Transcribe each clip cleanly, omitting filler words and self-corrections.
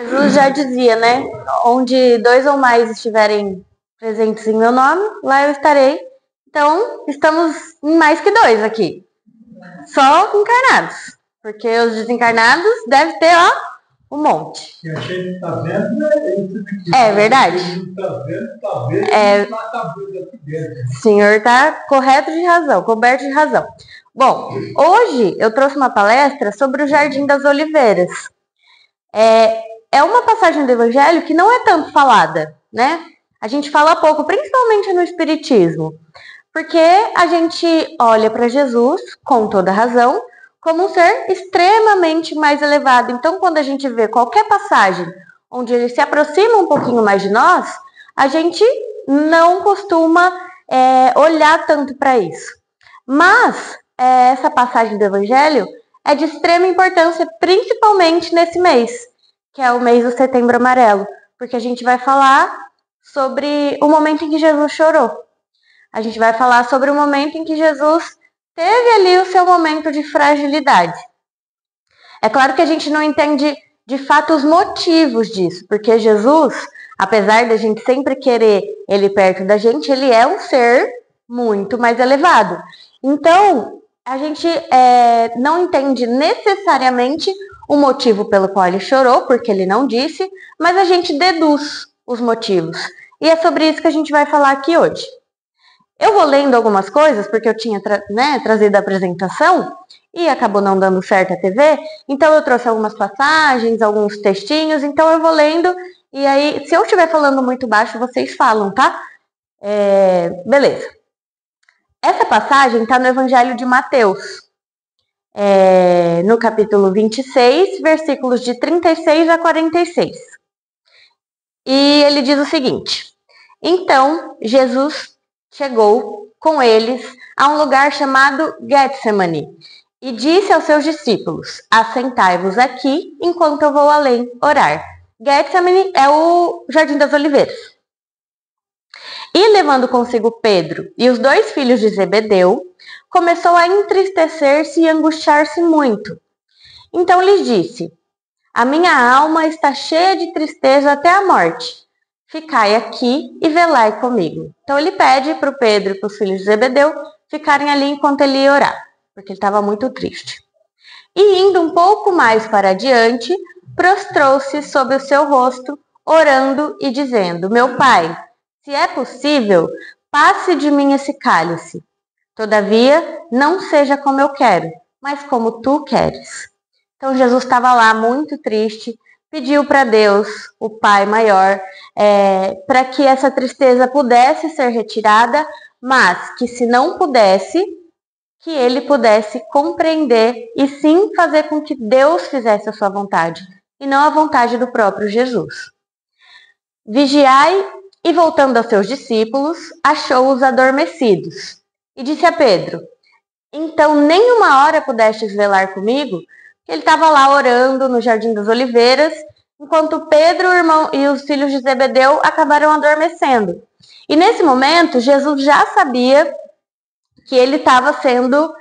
Jesus já dizia, né? Onde dois ou mais estiverem presentes em meu nome, lá eu estarei. Então, estamos em mais que dois aqui. Só encarnados. Porque os desencarnados devem ter, ó, um monte. E a gente tá vendo, é isso aqui. É verdade. Tá vendo, tá acabando aqui dentro. O senhor está correto de razão, coberto de razão. Bom, hoje eu trouxe uma palestra sobre o Jardim das Oliveiras. É uma passagem do Evangelho que não é tanto falada, né? A gente fala pouco, principalmente no Espiritismo, porque a gente olha para Jesus, com toda razão, como um ser extremamente mais elevado. Então, quando a gente vê qualquer passagem onde ele se aproxima um pouquinho mais de nós, a gente não costuma olhar tanto para isso. Mas essa passagem do Evangelho é de extrema importância, principalmente nesse mês, que é o mês do Setembro Amarelo, porque a gente vai falar sobre o momento em que Jesus chorou. A gente vai falar sobre o momento em que Jesus teve ali o seu momento de fragilidade. É claro que a gente não entende de fato os motivos disso, porque Jesus, apesar da gente sempre querer ele perto da gente, ele é um ser muito mais elevado. Então, a gente não entende necessariamente o motivo pelo qual ele chorou, porque ele não disse, mas a gente deduz os motivos. E é sobre isso que a gente vai falar aqui hoje. Eu vou lendo algumas coisas, porque eu tinha trazido a apresentação e acabou não dando certo a TV, então eu trouxe algumas passagens, alguns textinhos, então eu vou lendo, e aí, se eu estiver falando muito baixo, vocês falam, tá? Beleza. Essa passagem está no Evangelho de Mateus, no capítulo 26, versículos de 36 a 46. E ele diz o seguinte: então, Jesus chegou com eles a um lugar chamado Getsemane e disse aos seus discípulos: assentai-vos aqui enquanto eu vou além orar. Getsemane é o Jardim das Oliveiras. E levando consigo Pedro e os dois filhos de Zebedeu, começou a entristecer-se e angustiar-se muito. Então lhes disse: a minha alma está cheia de tristeza até a morte. Ficai aqui e velai comigo. Então ele pede para o Pedro e para os filhos de Zebedeu ficarem ali enquanto ele ia orar, porque ele estava muito triste. E indo um pouco mais para adiante, prostrou-se sobre o seu rosto, orando e dizendo: meu pai, se é possível, passe de mim esse cálice. Todavia, não seja como eu quero, mas como tu queres. Então Jesus estava lá muito triste, pediu para Deus, o Pai maior, para que essa tristeza pudesse ser retirada, mas que se não pudesse, que ele pudesse compreender e sim fazer com que Deus fizesse a sua vontade, e não a vontade do próprio Jesus. Vigiai, e voltando aos seus discípulos, achou-os adormecidos, e disse a Pedro: então nem uma hora pudestes velar comigo? Ele estava lá orando no Jardim das Oliveiras, enquanto Pedro, o irmão e os filhos de Zebedeu acabaram adormecendo. E nesse momento, Jesus já sabia que ele estava sendo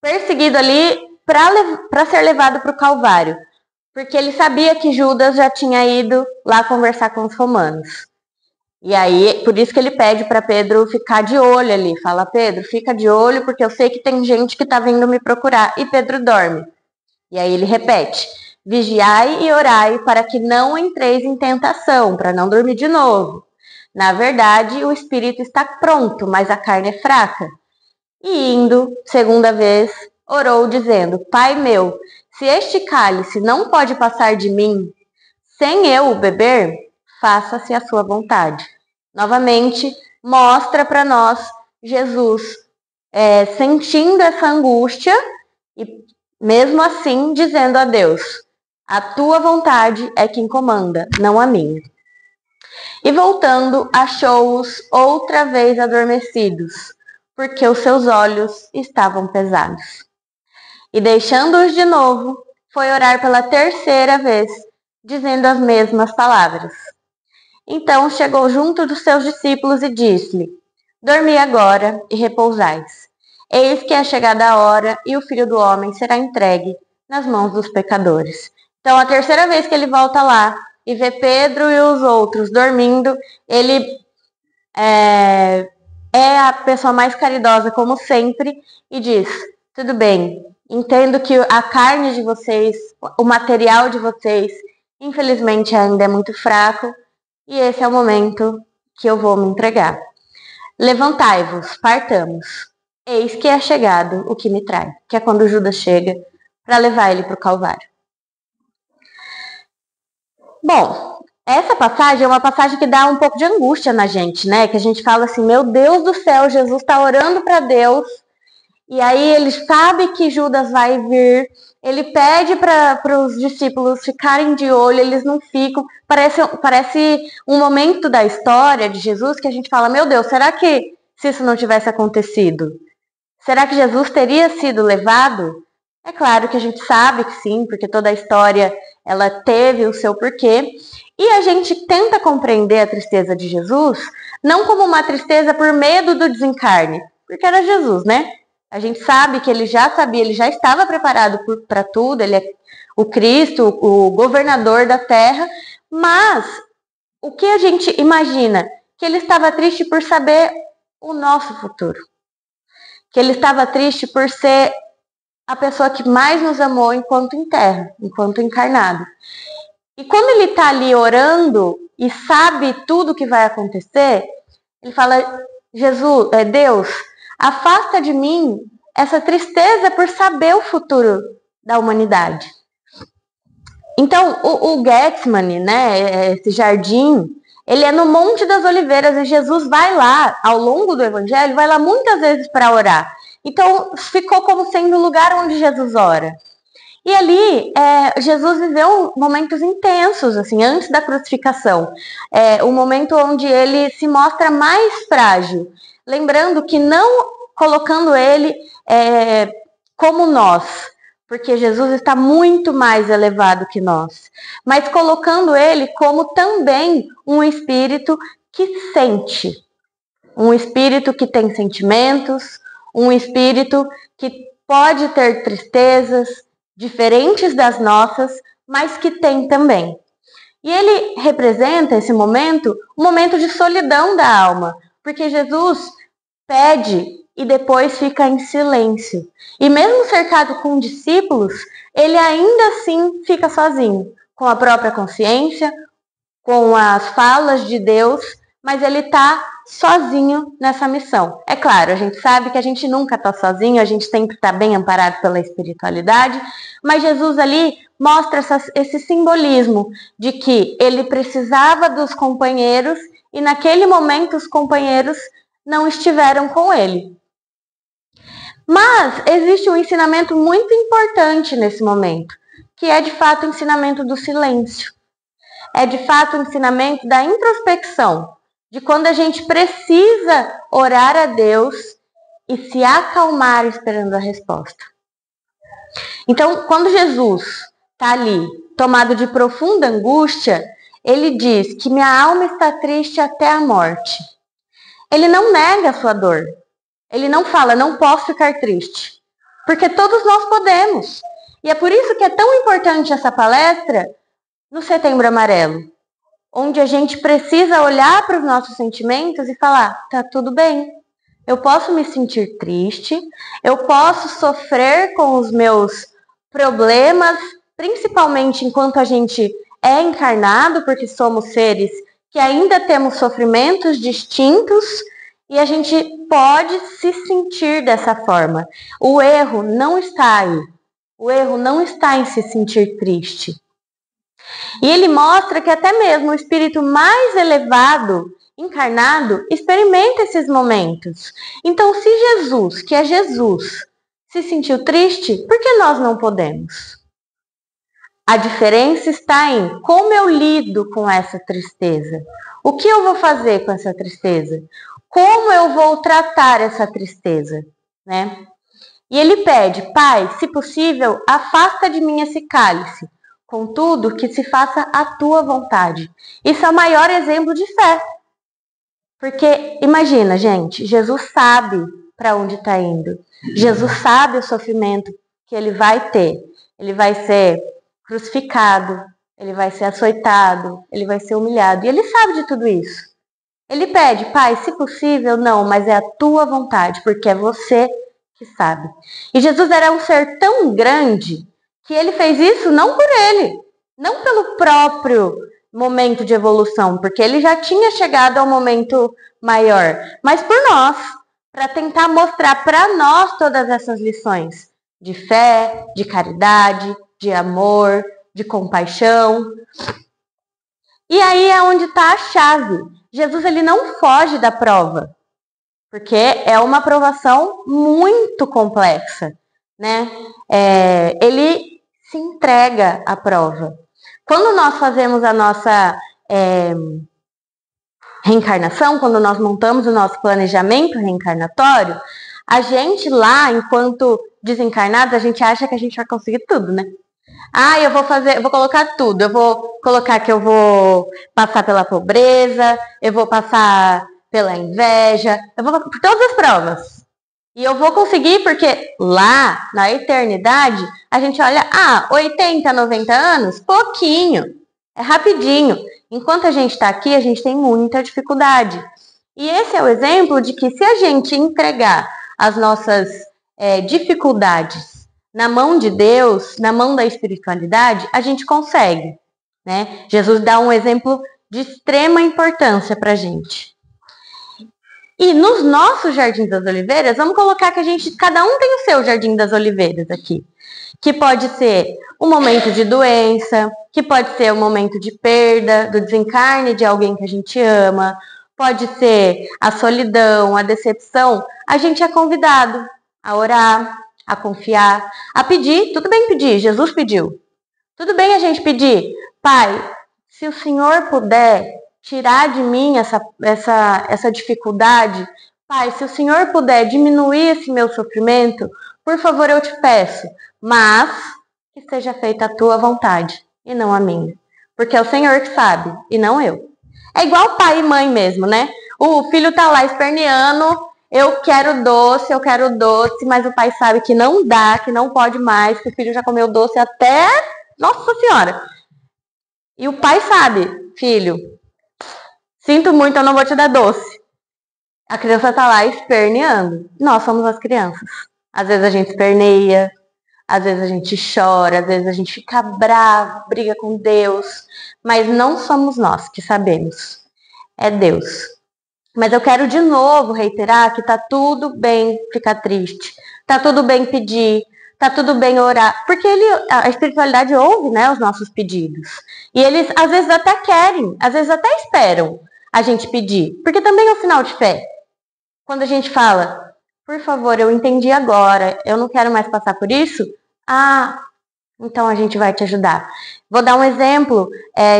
perseguido ali para ser levado para o Calvário, porque ele sabia que Judas já tinha ido lá conversar com os romanos. E aí, por isso que ele pede para Pedro ficar de olho ali. Fala: Pedro, fica de olho, porque eu sei que tem gente que está vindo me procurar. E Pedro dorme. E aí ele repete: vigiai e orai para que não entreis em tentação, para não dormir de novo. Na verdade, o espírito está pronto, mas a carne é fraca. E indo, segunda vez, orou dizendo: Pai meu, se este cálice não pode passar de mim, sem eu o beber, faça-se a sua vontade. Novamente, mostra para nós Jesus sentindo essa angústia e, mesmo assim, dizendo a Deus: a tua vontade é quem comanda, não a minha. E voltando, achou-os outra vez adormecidos, porque os seus olhos estavam pesados. E deixando-os de novo, foi orar pela terceira vez, dizendo as mesmas palavras. Então chegou junto dos seus discípulos e disse-lhe: dormi agora e repousais. Eis que é chegada a hora e o Filho do Homem será entregue nas mãos dos pecadores. Então, a terceira vez que ele volta lá e vê Pedro e os outros dormindo, ele é a pessoa mais caridosa, como sempre, e diz: tudo bem, entendo que a carne de vocês, o material de vocês, infelizmente ainda é muito fraco, e esse é o momento que eu vou me entregar. Levantai-vos, partamos. Eis que é chegado o que me trai, que é quando Judas chega para levar ele para o Calvário. Bom, essa passagem é uma passagem que dá um pouco de angústia na gente, né? Que a gente fala assim, meu Deus do céu, Jesus está orando para Deus, e aí ele sabe que Judas vai vir, ele pede para os discípulos ficarem de olho, eles não ficam. Parece um momento da história de Jesus que a gente fala, meu Deus, será que se isso não tivesse acontecido, será que Jesus teria sido levado? É claro que a gente sabe que sim, porque toda a história ela teve o seu porquê. E a gente tenta compreender a tristeza de Jesus não como uma tristeza por medo do desencarne, porque era Jesus, né? A gente sabe que ele já sabia, ele já estava preparado para tudo, ele é o Cristo, o governador da terra, mas o que a gente imagina? Que ele estava triste por saber o nosso futuro. Que ele estava triste por ser a pessoa que mais nos amou enquanto em terra, enquanto encarnado. E quando ele está ali orando e sabe tudo o que vai acontecer, ele fala, Jesus, Deus, afasta de mim essa tristeza por saber o futuro da humanidade. Então, o Getsemane, né, esse jardim, ele é no Monte das Oliveiras e Jesus vai lá, ao longo do Evangelho, vai lá muitas vezes para orar. Então, ficou como sendo o lugar onde Jesus ora. E ali, Jesus viveu momentos intensos, assim, antes da crucificação. O momento onde ele se mostra mais frágil. Lembrando que não colocando ele como nós, porque Jesus está muito mais elevado que nós, mas colocando ele como também um espírito que sente. Um espírito que tem sentimentos, um espírito que pode ter tristezas, diferentes das nossas, mas que tem também. E ele representa esse momento, um momento de solidão da alma, porque Jesus pede e depois fica em silêncio. E mesmo cercado com discípulos, ele ainda assim fica sozinho, com a própria consciência, com as falas de Deus, mas ele está sozinho nessa missão. É claro, a gente sabe que a gente nunca está sozinho, a gente sempre está bem amparado pela espiritualidade, mas Jesus ali mostra esse simbolismo de que ele precisava dos companheiros e naquele momento os companheiros não estiveram com ele. Mas existe um ensinamento muito importante nesse momento, que é de fato o ensinamento do silêncio. É de fato o ensinamento da introspecção, de quando a gente precisa orar a Deus e se acalmar esperando a resposta. Então, quando Jesus está ali, tomado de profunda angústia, ele diz que minha alma está triste até a morte. Ele não nega a sua dor. Ele não fala, não posso ficar triste. Porque todos nós podemos. E é por isso que é tão importante essa palestra no Setembro Amarelo, onde a gente precisa olhar para os nossos sentimentos e falar, tá tudo bem, eu posso me sentir triste, eu posso sofrer com os meus problemas, principalmente enquanto a gente é encarnado, porque somos seres que ainda temos sofrimentos distintos, e a gente pode se sentir dessa forma. O erro não está aí, o erro não está em se sentir triste. E ele mostra que até mesmo o espírito mais elevado, encarnado, experimenta esses momentos. Então, se Jesus, que é Jesus, se sentiu triste, por que nós não podemos? A diferença está em como eu lido com essa tristeza. O que eu vou fazer com essa tristeza? Como eu vou tratar essa tristeza, né? E ele pede, Pai, se possível, afasta de mim esse cálice. Contudo, que se faça a tua vontade. Isso é o maior exemplo de fé. Porque, imagina, gente, Jesus sabe para onde está indo. Jesus sabe o sofrimento que ele vai ter. Ele vai ser crucificado, ele vai ser açoitado, ele vai ser humilhado. E ele sabe de tudo isso. Ele pede, Pai, se possível, não, mas é a tua vontade, porque é você que sabe. E Jesus era um ser tão grande que ele fez isso não por ele, não pelo próprio momento de evolução, porque ele já tinha chegado ao momento maior, mas por nós, para tentar mostrar para nós todas essas lições de fé, de caridade, de amor, de compaixão. E aí é onde está a chave. Jesus ele não foge da prova, porque é uma provação muito complexa, né? Ele se entrega à prova. Quando nós fazemos a nossa reencarnação, quando nós montamos o nosso planejamento reencarnatório, a gente lá, enquanto desencarnados, a gente acha que a gente vai conseguir tudo, né? Eu vou colocar tudo. Eu vou colocar que eu vou passar pela pobreza, eu vou passar pela inveja, eu vou por todas as provas. E eu vou conseguir porque lá, na eternidade, a gente olha, 80, 90 anos, pouquinho, é rapidinho. Enquanto a gente está aqui, a gente tem muita dificuldade. E esse é o exemplo de que se a gente entregar as nossas dificuldades na mão de Deus, na mão da espiritualidade, a gente consegue, né? Jesus dá um exemplo de extrema importância para a gente. E nos nossos Jardins das Oliveiras, vamos colocar que cada um tem o seu Jardim das Oliveiras aqui. Que pode ser um momento de doença, que pode ser um momento de perda, do desencarne de alguém que a gente ama, pode ser a solidão, a decepção. A gente é convidado a orar, a confiar, a pedir. Tudo bem pedir, Jesus pediu. Tudo bem a gente pedir, Pai, se o Senhor puder tirar de mim essa dificuldade, Pai, se o Senhor puder diminuir esse meu sofrimento, por favor, eu te peço, mas que seja feita a tua vontade e não a minha. Porque é o Senhor que sabe e não eu. É igual pai e mãe mesmo, né? O filho tá lá esperneando, eu quero doce, mas o pai sabe que não dá, que não pode mais, que o filho já comeu doce até... Nossa Senhora! E o pai sabe, filho, sinto muito, eu não vou te dar doce. A criança tá lá esperneando. Nós somos as crianças. Às vezes a gente esperneia, às vezes a gente chora, às vezes a gente fica bravo, briga com Deus, mas não somos nós que sabemos, é Deus. Mas eu quero de novo reiterar que tá tudo bem ficar triste, tá tudo bem pedir, tá tudo bem orar, porque a espiritualidade ouve, né, os nossos pedidos. E eles às vezes até querem, às vezes até esperam a gente pedir, porque também é um sinal de fé. Quando a gente fala, por favor, eu entendi agora, eu não quero mais passar por isso, então a gente vai te ajudar. Vou dar um exemplo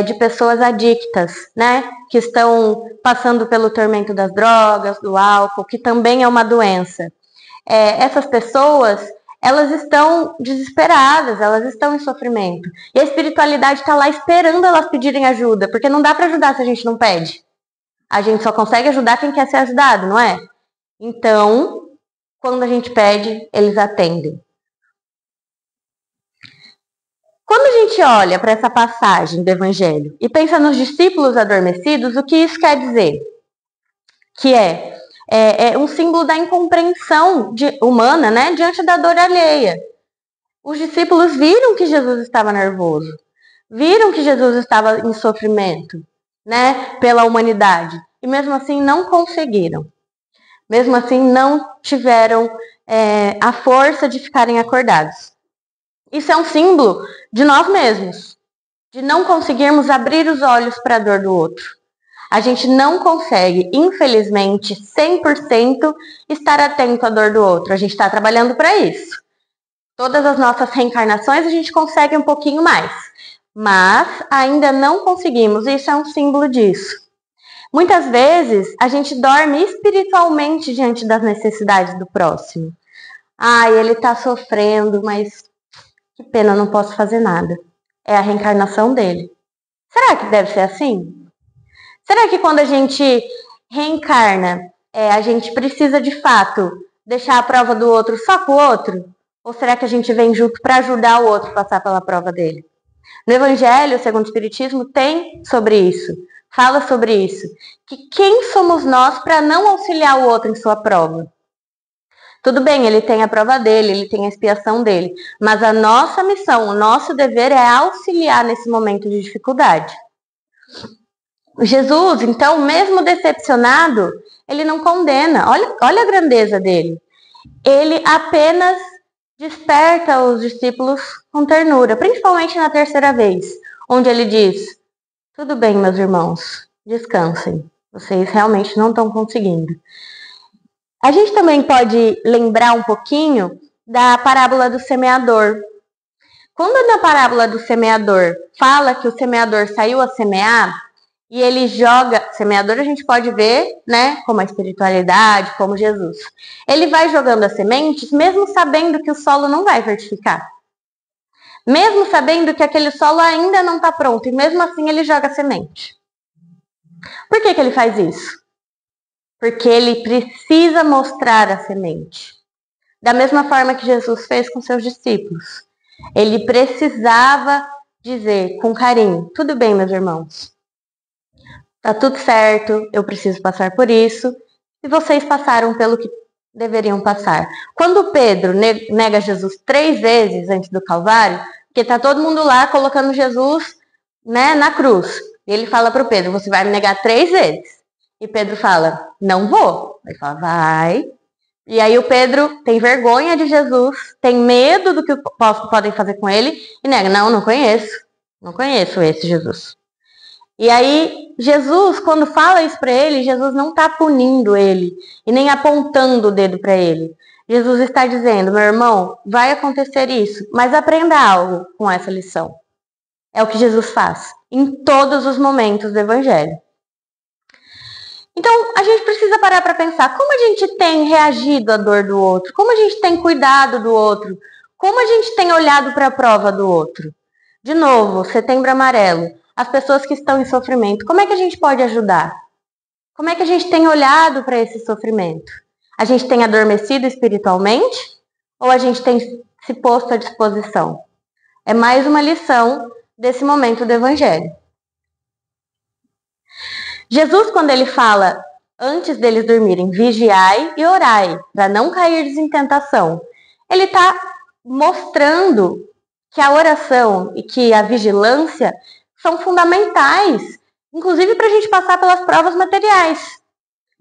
de pessoas adictas, né? Que estão passando pelo tormento das drogas, do álcool, que também é uma doença. Essas pessoas, elas estão desesperadas, elas estão em sofrimento. E a espiritualidade está lá esperando elas pedirem ajuda, porque não dá para ajudar se a gente não pede. A gente só consegue ajudar quem quer ser ajudado, não é? Então, quando a gente pede, eles atendem. Quando a gente olha para essa passagem do Evangelho e pensa nos discípulos adormecidos, o que isso quer dizer? Que é um símbolo da incompreensão humana, né, diante da dor alheia. Os discípulos viram que Jesus estava nervoso, viram que Jesus estava em sofrimento, né, pela humanidade, e mesmo assim não conseguiram. Mesmo assim não tiveram a força de ficarem acordados. Isso é um símbolo de nós mesmos, de não conseguirmos abrir os olhos para a dor do outro. A gente não consegue, infelizmente, 100% estar atento à dor do outro. A gente está trabalhando para isso. Todas as nossas reencarnações a gente consegue um pouquinho mais, mas ainda não conseguimos, e isso é um símbolo disso. Muitas vezes a gente dorme espiritualmente diante das necessidades do próximo. Ele está sofrendo, mas que pena, não posso fazer nada. É a reencarnação dele. Será que deve ser assim? Será que quando a gente reencarna, a gente precisa de fato deixar a prova do outro só com o outro? Ou será que a gente vem junto para ajudar o outro a passar pela prova dele? No Evangelho, segundo o Espiritismo, tem sobre isso, fala sobre isso. Que quem somos nós para não auxiliar o outro em sua prova? Tudo bem, ele tem a prova dele, ele tem a expiação dele, mas a nossa missão, o nosso dever é auxiliar nesse momento de dificuldade. Jesus, então, mesmo decepcionado, ele não condena. Olha a grandeza dele. Ele apenas desperta os discípulos com ternura, principalmente na terceira vez, onde ele diz: tudo bem, meus irmãos, descansem. Vocês realmente não estão conseguindo. A gente também pode lembrar um pouquinho da parábola do semeador. Quando na parábola do semeador fala que o semeador saiu a semear, e ele joga, semeador a gente pode ver, né, como a espiritualidade, como Jesus. Ele vai jogando as sementes, mesmo sabendo que o solo não vai frutificar. Mesmo sabendo que aquele solo ainda não está pronto, e mesmo assim ele joga a semente. Por que ele faz isso? Porque ele precisa mostrar a semente. Da mesma forma que Jesus fez com seus discípulos. Ele precisava dizer com carinho: tudo bem, meus irmãos. Tá tudo certo, eu preciso passar por isso. E vocês passaram pelo que deveriam passar. Quando Pedro nega Jesus 3 vezes antes do Calvário, porque tá todo mundo lá colocando Jesus, né, na cruz. E ele fala para o Pedro: você vai me negar 3 vezes. E Pedro fala: não vou. Ele fala: vai. E aí o Pedro tem vergonha de Jesus, tem medo do que podem fazer com ele e nega: não conheço. Não conheço esse Jesus. E aí Jesus, quando fala isso para ele, Jesus não está punindo ele e nem apontando o dedo para ele. Jesus está dizendo: meu irmão, vai acontecer isso, mas aprenda algo com essa lição. É o que Jesus faz em todos os momentos do Evangelho. Então, a gente precisa parar para pensar como a gente tem reagido à dor do outro, como a gente tem cuidado do outro, como a gente tem olhado para a prova do outro. De novo, Setembro Amarelo, as pessoas que estão em sofrimento, como é que a gente pode ajudar? Como é que a gente tem olhado para esse sofrimento? A gente tem adormecido espiritualmente ou a gente tem se posto à disposição? É mais uma lição desse momento do Evangelho. Jesus, quando ele fala, antes deles dormirem, vigiai e orai, para não cairdes em tentação, ele está mostrando que a oração e que a vigilância são fundamentais, inclusive para a gente passar pelas provas materiais.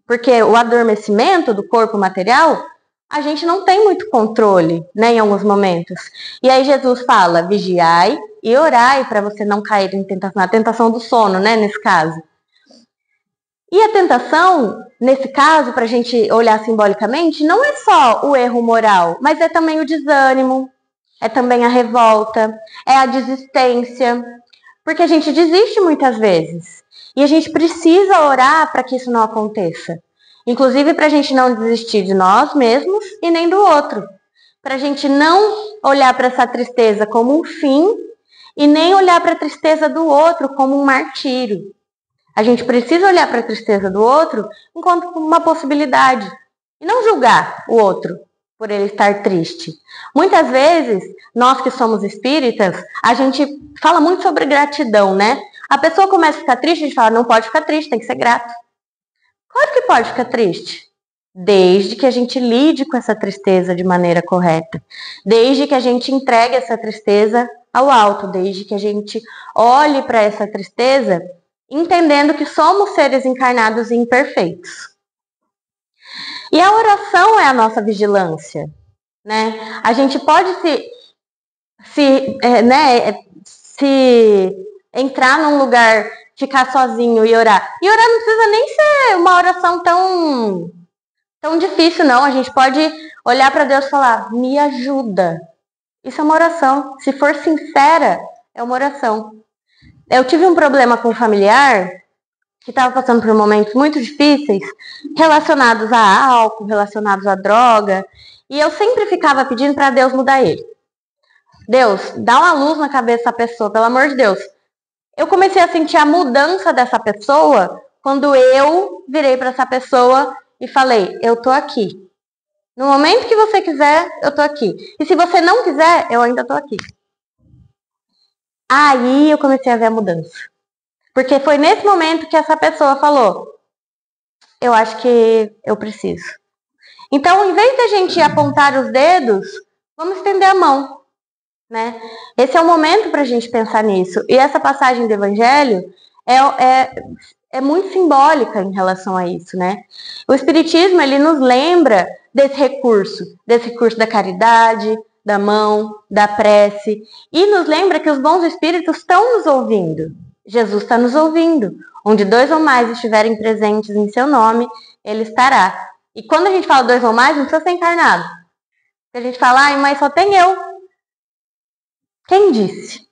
Porque o adormecimento do corpo material, a gente não tem muito controle, né, em alguns momentos. E aí Jesus fala, vigiai e orai para você não cair em tentação, a tentação do sono, né, nesse caso. E a tentação, nesse caso, para a gente olhar simbolicamente, não é só o erro moral, mas é também o desânimo, é também a revolta, é a desistência, porque a gente desiste muitas vezes. E a gente precisa orar para que isso não aconteça. Inclusive para a gente não desistir de nós mesmos e nem do outro. Para a gente não olhar para essa tristeza como um fim e nem olhar para a tristeza do outro como um martírio. A gente precisa olhar para a tristeza do outro enquanto uma possibilidade. E não julgar o outro por ele estar triste. Muitas vezes, nós que somos espíritas, a gente fala muito sobre gratidão, né? A pessoa começa a ficar triste, a gente fala, não pode ficar triste, tem que ser grato. Claro que pode ficar triste. Desde que a gente lide com essa tristeza de maneira correta. Desde que a gente entregue essa tristeza ao alto. Desde que a gente olhe para essa tristeza entendendo que somos seres encarnados e imperfeitos. E a oração é a nossa vigilância, né? A gente pode se entrar num lugar, ficar sozinho e orar. E orar não precisa nem ser uma oração tão difícil, não. A gente pode olhar para Deus e falar, me ajuda. Isso é uma oração. Se for sincera, é uma oração. Eu tive um problema com um familiar que estava passando por momentos muito difíceis, relacionados a álcool, relacionados a droga, e eu sempre ficava pedindo para Deus mudar ele. Deus, dá uma luz na cabeça dessa pessoa, pelo amor de Deus. Eu comecei a sentir a mudança dessa pessoa quando eu virei para essa pessoa e falei, eu tô aqui. No momento que você quiser, eu tô aqui. E se você não quiser, eu ainda tô aqui. Aí eu comecei a ver a mudança. Porque foi nesse momento que essa pessoa falou, eu acho que eu preciso. Então, em vez de a gente apontar os dedos, vamos estender a mão, né? Esse é o momento para a gente pensar nisso. E essa passagem do Evangelho é muito simbólica em relação a isso, né? O Espiritismo, ele nos lembra desse recurso da caridade, da mão, da prece, e nos lembra que os bons espíritos estão nos ouvindo. Jesus está nos ouvindo. Onde 2 ou mais estiverem presentes em seu nome, ele estará. E quando a gente fala 2 ou mais, não precisa ser encarnado. Se a gente fala, mas só tem eu. Quem disse?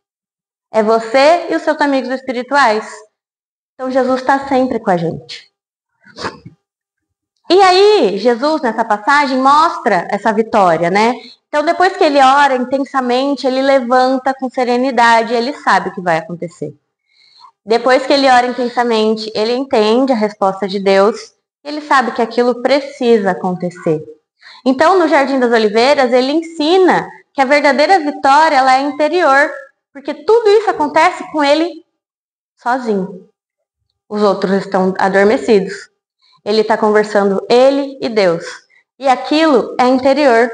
É você e os seus amigos espirituais. Então Jesus está sempre com a gente. E aí, Jesus, nessa passagem, mostra essa vitória, né? Então, depois que ele ora intensamente, ele levanta com serenidade, ele sabe o que vai acontecer. Depois que ele ora intensamente, ele entende a resposta de Deus, ele sabe que aquilo precisa acontecer. Então, no Jardim das Oliveiras, ele ensina que a verdadeira vitória ela é interior, porque tudo isso acontece com ele sozinho. Os outros estão adormecidos. Ele está conversando, ele e Deus. E aquilo é interior.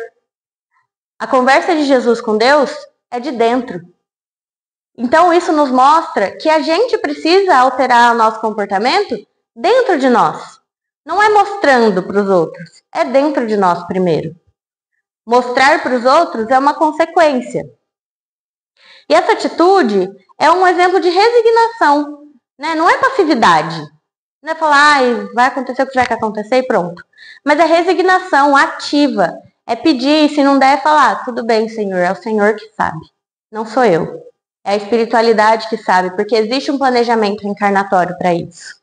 A conversa de Jesus com Deus é de dentro. Então, isso nos mostra que a gente precisa alterar o nosso comportamento dentro de nós. Não é mostrando para os outros, é dentro de nós primeiro. Mostrar para os outros é uma consequência. E essa atitude é um exemplo de resignação, né? Não é passividade. Não é falar, vai acontecer o que tiver que acontecer e pronto. Mas é resignação ativa. É pedir, se não der, é falar, tudo bem, Senhor, é o Senhor que sabe. Não sou eu. É a espiritualidade que sabe, porque existe um planejamento encarnatório para isso.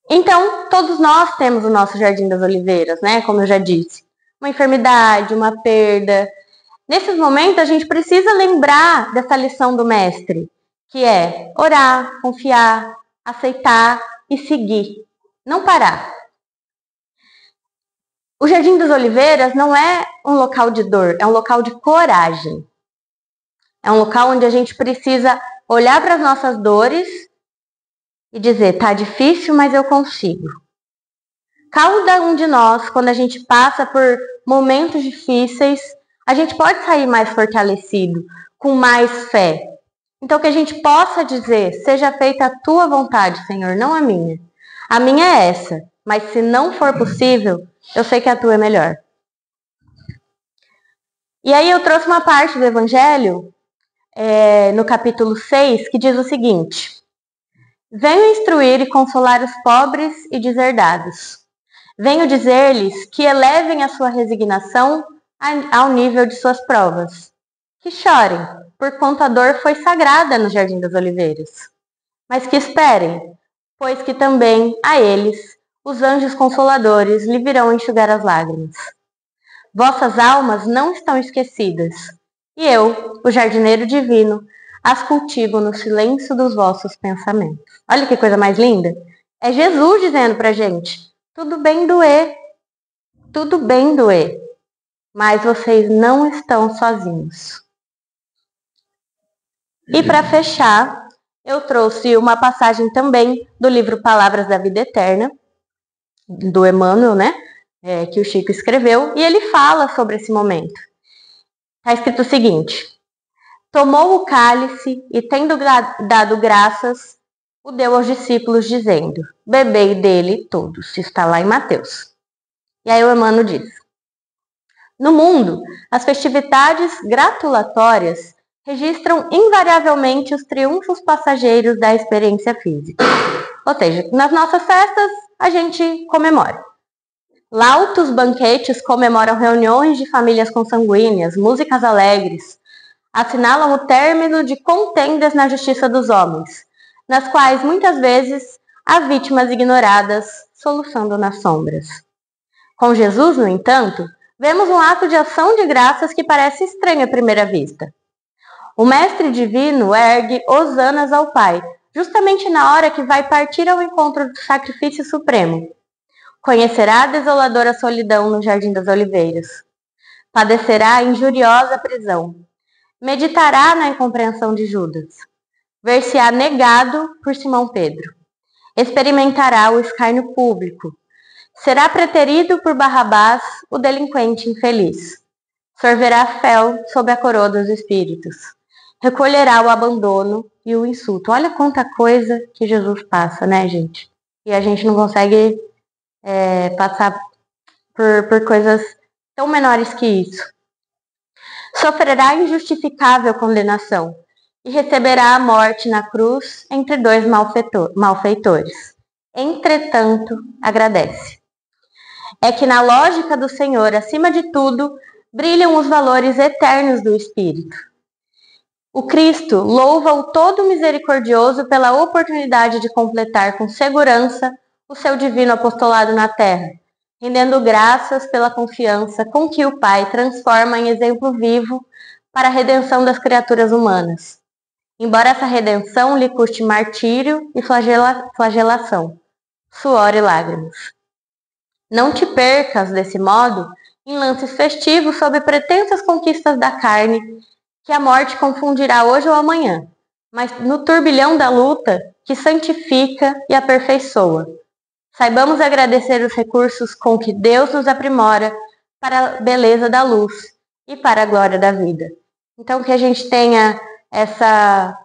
Então, todos nós temos o nosso Jardim das Oliveiras, né? Como eu já disse. Uma enfermidade, uma perda. Nesses momentos, a gente precisa lembrar dessa lição do mestre, que é orar, confiar, aceitar e seguir. Não parar. O Jardim das Oliveiras não é um local de dor, é um local de coragem. É um local onde a gente precisa olhar para as nossas dores e dizer, tá difícil, mas eu consigo. Cada um de nós, quando a gente passa por momentos difíceis, a gente pode sair mais fortalecido, com mais fé. Então que a gente possa dizer, seja feita a tua vontade, Senhor, não a minha. A minha é essa, mas se não for possível, eu sei que a tua é melhor. E aí eu trouxe uma parte do Evangelho, no capítulo 6, que diz o seguinte: venho instruir e consolar os pobres e deserdados. Venho dizer-lhes que elevem a sua resignação ao nível de suas provas. Que chorem, porquanto a dor foi sagrada no Jardim das Oliveiras. Mas que esperem, pois que também a eles, os anjos consoladores, lhe virão enxugar as lágrimas. Vossas almas não estão esquecidas, e eu, o jardineiro divino, as cultivo no silêncio dos vossos pensamentos. Olha que coisa mais linda. É Jesus dizendo pra gente, tudo bem doer, mas vocês não estão sozinhos. E para fechar, eu trouxe uma passagem também do livro Palavras da Vida Eterna, do Emmanuel, né? Que o Chico escreveu, e ele fala sobre esse momento. Está escrito o seguinte: tomou o cálice e, tendo dado graças, o deu aos discípulos, dizendo, bebei dele todos. Isso está lá em Mateus. E aí o Emmanuel diz, no mundo, as festividades gratulatórias registram invariavelmente os triunfos passageiros da experiência física. Ou seja, nas nossas festas, a gente comemora. Lautos banquetes comemoram reuniões de famílias consanguíneas, músicas alegres, assinalam o término de contendas na justiça dos homens, nas quais muitas vezes há vítimas ignoradas, soluçando nas sombras. Com Jesus, no entanto, vemos um ato de ação de graças que parece estranho à primeira vista. O Mestre Divino ergue hosanas ao Pai, justamente na hora que vai partir ao encontro do sacrifício supremo. Conhecerá a desoladora solidão no Jardim das Oliveiras. Padecerá a injuriosa prisão. meditará na incompreensão de Judas, ver-se-á negado por Simão Pedro, experimentará o escárnio público, será preterido por Barrabás, o delinquente infeliz, sorverá fel sob a coroa dos espíritos, recolherá o abandono e o insulto. Olha quanta coisa que Jesus passa, né, gente? E a gente não consegue passar por coisas tão menores que isso. Sofrerá injustificável condenação e receberá a morte na cruz entre dois malfeitores. Entretanto, agradece. É que na lógica do Senhor, acima de tudo, brilham os valores eternos do Espírito. O Cristo louva o Todo Misericordioso pela oportunidade de completar com segurança o seu divino apostolado na terra, rendendo graças pela confiança com que o Pai transforma em exemplo vivo para a redenção das criaturas humanas. Embora essa redenção lhe custe martírio e flagelação, suor e lágrimas. Não te percas, desse modo, em lances festivos sob pretensas conquistas da carne, que a morte confundirá hoje ou amanhã, mas no turbilhão da luta que santifica e aperfeiçoa. Saibamos agradecer os recursos com que Deus nos aprimora para a beleza da luz e para a glória da vida. Então, que a gente tenha essa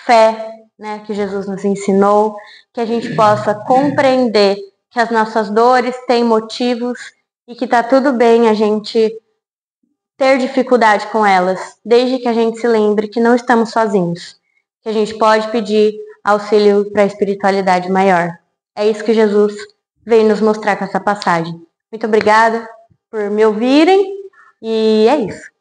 fé, né, que Jesus nos ensinou, que a gente possa compreender que as nossas dores têm motivos e que está tudo bem a gente ter dificuldade com elas, desde que a gente se lembre que não estamos sozinhos, que a gente pode pedir auxílio para a espiritualidade maior. É isso que Jesus veio nos mostrar com essa passagem. Muito obrigada por me ouvirem e é isso.